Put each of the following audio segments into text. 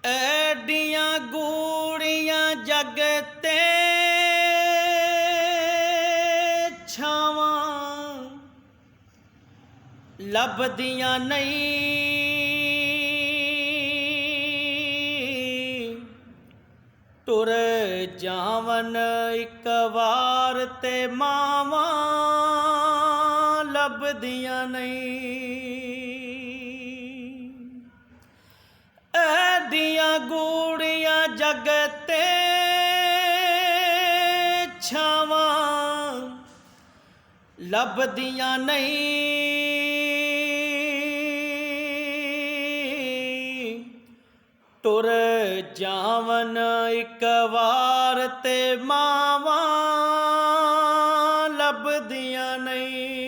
ਐਡੀਆਂ ਗੂੜੀਆਂ ਜਗ ਤੇ ਛਾਵਾਂ ਲੱਭਦੀਆਂ ਨਹੀਂ। ਟੁਰ ਜਾਵਨ ਇੱਕ ਵਾਰ ਤੇ ਮਾਵਾਂ ਲੱਭਦੀਆਂ ਨਹੀਂ। ਐਡੀਆਂ ਗੂੜੀਆਂ ਜਗ ਤੇ ਛਾਵਾਂ ਲੱਭਦੀਆਂ ਨਹੀਂ। ਟੁਰ ਜਾਵਨ ਇੱਕ ਵਾਰ ਤੇ ਮਾਵਾਂ ਲੱਭਦੀਆਂ ਨਹੀਂ।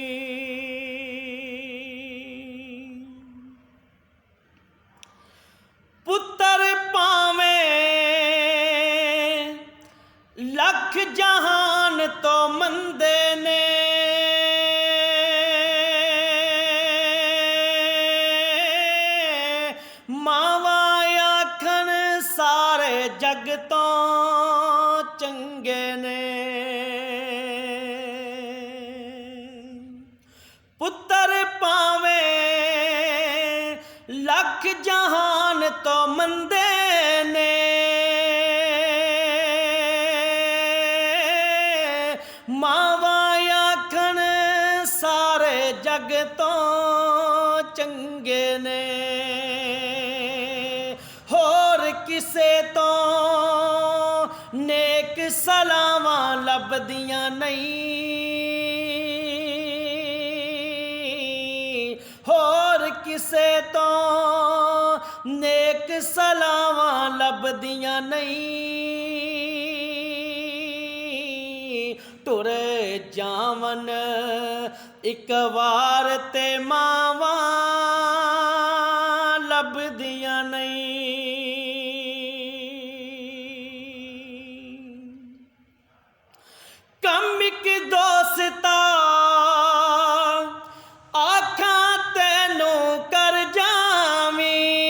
ਪੁੱਤਰ ਭਾਵੇਂ ਲੱਖ ਜਹਾਨ ਤੋਂ ਮੰਦੇ ਨੇ, ਮਾਵਾਂ ਆਖਣ ਸਾਰੇ ਜਗ ਤੋਂ ਚੰਗੇ ਨੇ। ਪੁੱਤਰ ਭਾਵੇਂ ਲੱਖ ਜਹਾਨ ਤੋਂ ਮੰਦੇ ਨੇ, ਮਾਵਾਂ ਆਖਣ ਸਾਰੇ ਜਗ ਤੋਂ ਚੰਗੇ ਨੇ। ਹੋਰ ਕਿਸੇ ਤੋਂ ਨੇਕ ਸਲਾਵਾਂ ਲੱਭਦੀਆਂ ਨਹੀਂ। ਹੋਰ ਕਿਸੇ ਤੋਂ ਨੇਕ ਸਲਾਵਾਂ ਲੱਭਦੀਆਂ ਨਹੀਂ। ਟੁਰ ਜਾਵਨ ਇੱਕ ਵਾਰ ਤੇ ਮਾਵਾਂ ਲੱਭਦੀਆਂ ਨਹੀਂ। ਕੰਮ ਇੱਕ ਦੋਸਤਾ ਆਖਾਂ ਤੈਨੂੰ ਕਰ ਜਾਵੀਂ।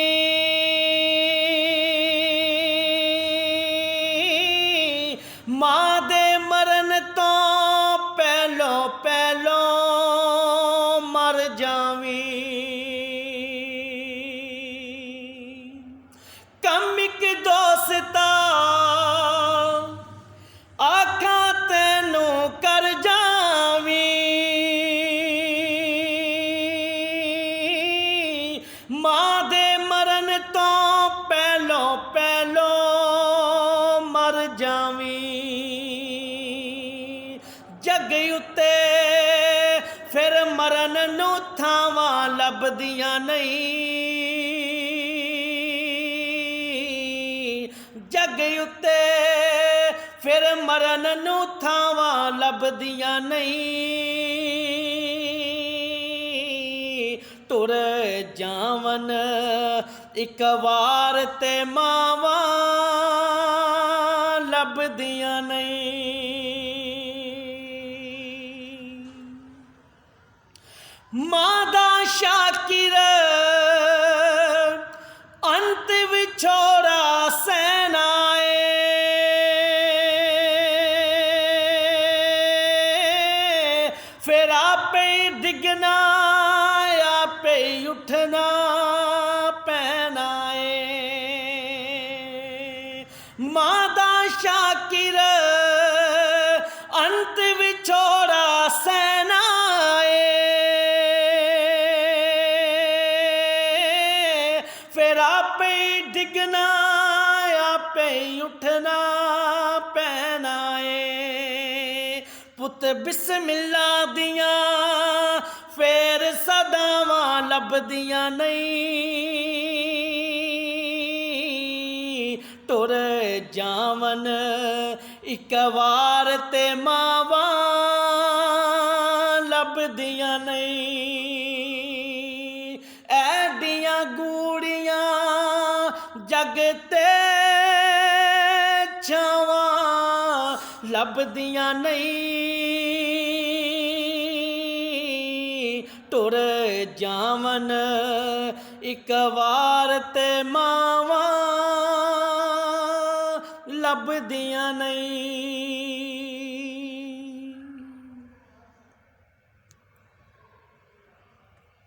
ਮਾਂ ਦੇ ਮਰਨ ਤੋਂ ਪਹਿਲੋਂ ਪਹਿਲੋਂ ਮਰ ਜਾਵੀਂ। ਕੰਮ ਇੱਕ ਦੋਸਤਾ ਆਖਾਂ ਤੈਨੂੰ ਕਰ ਜਾਵੀਂ। ਮਾਂ ਦੇ ਮਰਨ ਤੋਂ ਪਹਿਲੋਂ ਪਹਿਲੋਂ ਮਰ ਜਾਵੀਂ। ਜਗ ਉੱਤੇ ਫਿਰ ਮਰਨ ਨੂੰ ਥਾਵਾਂ ਲੱਭਦੀਆਂ ਨਹੀਂ। ਜਗ ਉੱਤੇ ਫਿਰ ਮਰਨ ਨੂੰ ਥਾਵਾਂ ਲੱਭਦੀਆਂ ਨਹੀਂ। ਟੁਰ ਜਾਵਨ ਇੱਕ ਵਾਰ ਤੇ ਮਾਵਾਂ ਲੱਭਦੀਆਂ ਨਹੀਂ। ਮਾਂ ਦਾ ਸ਼ਾਕਿਰ ਅੰਤ ਵਿਛੋੜਾ ਸਹਿਨਾ ਏ। ਫਿਰ ਆਪੇ ਡਿੱਗਣਾ ਆਪੇ ਉੱਠਣਾ ਪੈਣਾ ਏ। ਮਾਂ ਦਾ ਸ਼ਾਕਿਰ ਅੰਤ ਵਿਛੋੜਾ ਸਹਿਨਾ ਏ। ਫਿਰ ਆਪੇ ਡਿੱਗਣਾ ਆਪੇ ਉੱਠਣਾ ਪੈਣਾ ਏ। ਪੁੱਤ ਬਿਸਮਿल्ला ਦੀਆਂ ਫੇਰ ਸਦਾਵਾਂ ਲੱਭਦੀਆਂ ਨਹੀਂ। ਟੁਰ ਜਾਵਨ ਇੱਕ ਵਾਰ ਤੇ ਮਾਵਾਂ ਲੱਭਦੀਆਂ ਨਹੀਂ। ਐਡੀਆਂ ਗੂੜੀਆਂ ਜਗ ਤੇ ਛਾਵਾਂ ਲੱਭਦੀਆਂ ਨਹੀਂ। ਤੁਰ ਜਾਵਨ ਇੱਕ ਵਾਰ ਤੇ ਮਾਵਾਂ ਲੱਭਦੀਆਂ ਨਹੀਂ।